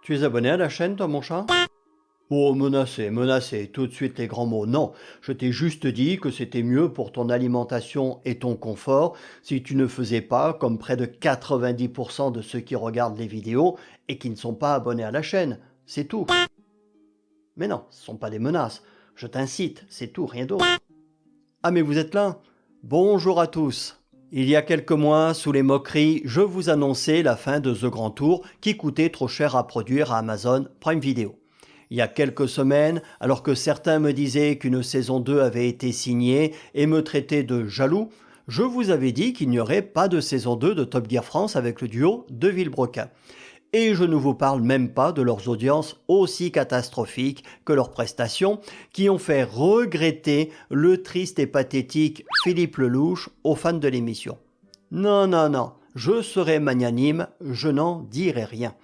Tu es abonné à la chaîne, toi, mon chat? Oh, menacé, menacé, tout de suite les grands mots. Non, je t'ai juste dit que c'était mieux pour ton alimentation et ton confort si tu ne faisais pas comme près de 90% de ceux qui regardent les vidéos et qui ne sont pas abonnés à la chaîne. C'est tout. Mais non, ce ne sont pas des menaces. Je t'incite, c'est tout, rien d'autre. Ah, mais vous êtes là? Bonjour à tous. Il y a quelques mois, sous les moqueries, je vous annonçais la fin de The Grand Tour qui coûtait trop cher à produire à Amazon Prime Video. Il y a quelques semaines, alors que certains me disaient qu'une saison 2 avait été signée et me traitaient de jaloux, je vous avais dit qu'il n'y aurait pas de saison 2 de Top Gear France avec le duo de Villebrequin. Et je ne vous parle même pas de leurs audiences aussi catastrophiques que leurs prestations, qui ont fait regretter le triste et pathétique Philippe Lelouch aux fans de l'émission. Non, non, non, je serai magnanime, je n'en dirai rien.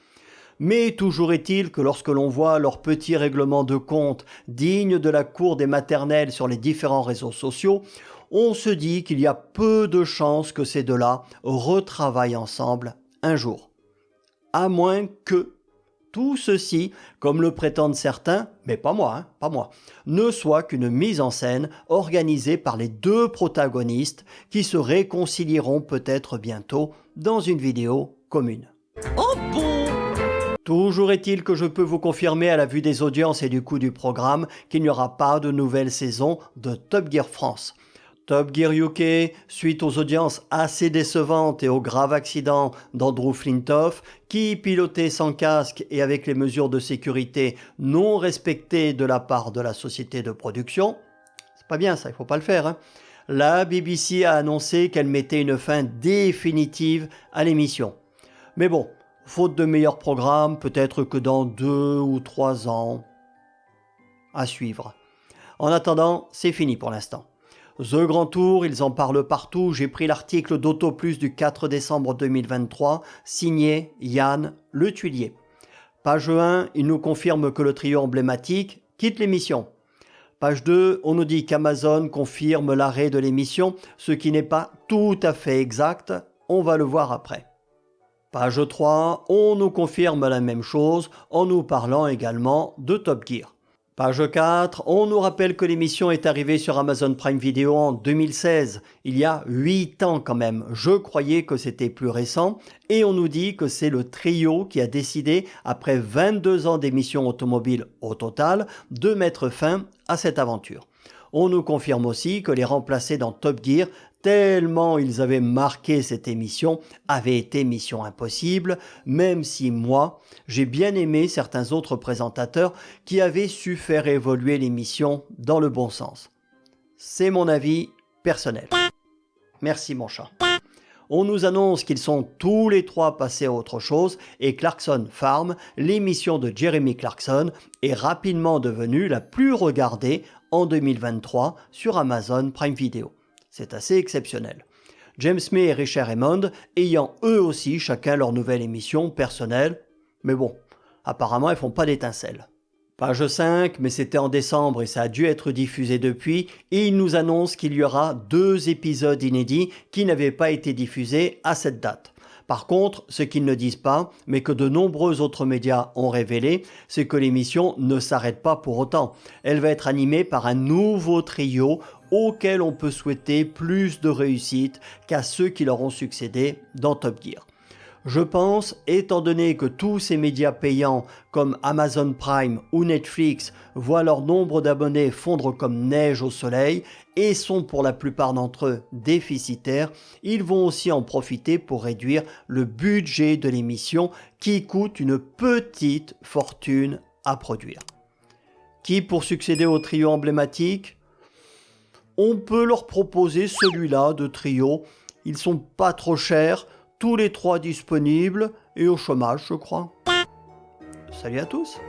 Mais toujours est-il que lorsque l'on voit leurs petits règlements de compte dignes de la cour des maternelles sur les différents réseaux sociaux, on se dit qu'il y a peu de chances que ces deux-là retravaillent ensemble un jour. À moins que tout ceci, comme le prétendent certains, mais pas moi, pas moi, ne soit qu'une mise en scène organisée par les deux protagonistes qui se réconcilieront peut-être bientôt dans une vidéo commune. Oh bon? Toujours est-il que je peux vous confirmer à la vue des audiences et du coût du programme qu'il n'y aura pas de nouvelle saison de Top Gear France. Top Gear UK, suite aux audiences assez décevantes et au grave accident d'Andrew Flintoff, qui pilotait sans casque et avec les mesures de sécurité non respectées de la part de la société de production, c'est pas bien ça, il faut pas le faire, hein. La BBC a annoncé qu'elle mettait une fin définitive à l'émission. Mais bon, faute de meilleurs programmes, peut-être que dans 2 ou 3 ans, à suivre. En attendant, c'est fini pour l'instant. The Grand Tour, ils en parlent partout. J'ai pris l'article d'AutoPlus du 4 décembre 2023, signé Yann Le Tuilier. Page 1, il nous confirme que le trio emblématique quitte l'émission. Page 2, on nous dit qu'Amazon confirme l'arrêt de l'émission, ce qui n'est pas tout à fait exact. On va le voir après. Page 3, on nous confirme la même chose en nous parlant également de Top Gear. Page 4, on nous rappelle que l'émission est arrivée sur Amazon Prime Video en 2016, il y a 8 ans quand même, je croyais que c'était plus récent, et on nous dit que c'est le trio qui a décidé, après 22 ans d'émissions automobiles au total, de mettre fin à cette aventure. On nous confirme aussi que les remplacés dans Top Gear, tellement ils avaient marqué cette émission, avaient été mission impossible, même si moi, j'ai bien aimé certains autres présentateurs qui avaient su faire évoluer l'émission dans le bon sens. C'est mon avis personnel. Merci mon chat. On nous annonce qu'ils sont tous les trois passés à autre chose et Clarkson Farm, l'émission de Jeremy Clarkson, est rapidement devenue la plus regardée en 2023 sur Amazon Prime Video. C'est assez exceptionnel. James May et Richard Raymond ayant eux aussi chacun leur nouvelle émission personnelle, mais bon, apparemment elles font pas d'étincelles. Page 5, mais c'était en décembre et ça a dû être diffusé depuis, et il nous annonce qu'il y aura 2 épisodes inédits qui n'avaient pas été diffusés à cette date. Par contre, ce qu'ils ne disent pas, mais que de nombreux autres médias ont révélé, c'est que l'émission ne s'arrête pas pour autant. Elle va être animée par un nouveau trio auquel on peut souhaiter plus de réussite qu'à ceux qui leur ont succédé dans Top Gear. Je pense, étant donné que tous ces médias payants comme Amazon Prime ou Netflix voient leur nombre d'abonnés fondre comme neige au soleil et sont pour la plupart d'entre eux déficitaires, ils vont aussi en profiter pour réduire le budget de l'émission qui coûte une petite fortune à produire. Qui pour succéder au trio emblématique ? On peut leur proposer celui-là de trio. Ils sont pas trop chers, tous les 3 disponibles et au chômage, je crois. Salut à tous!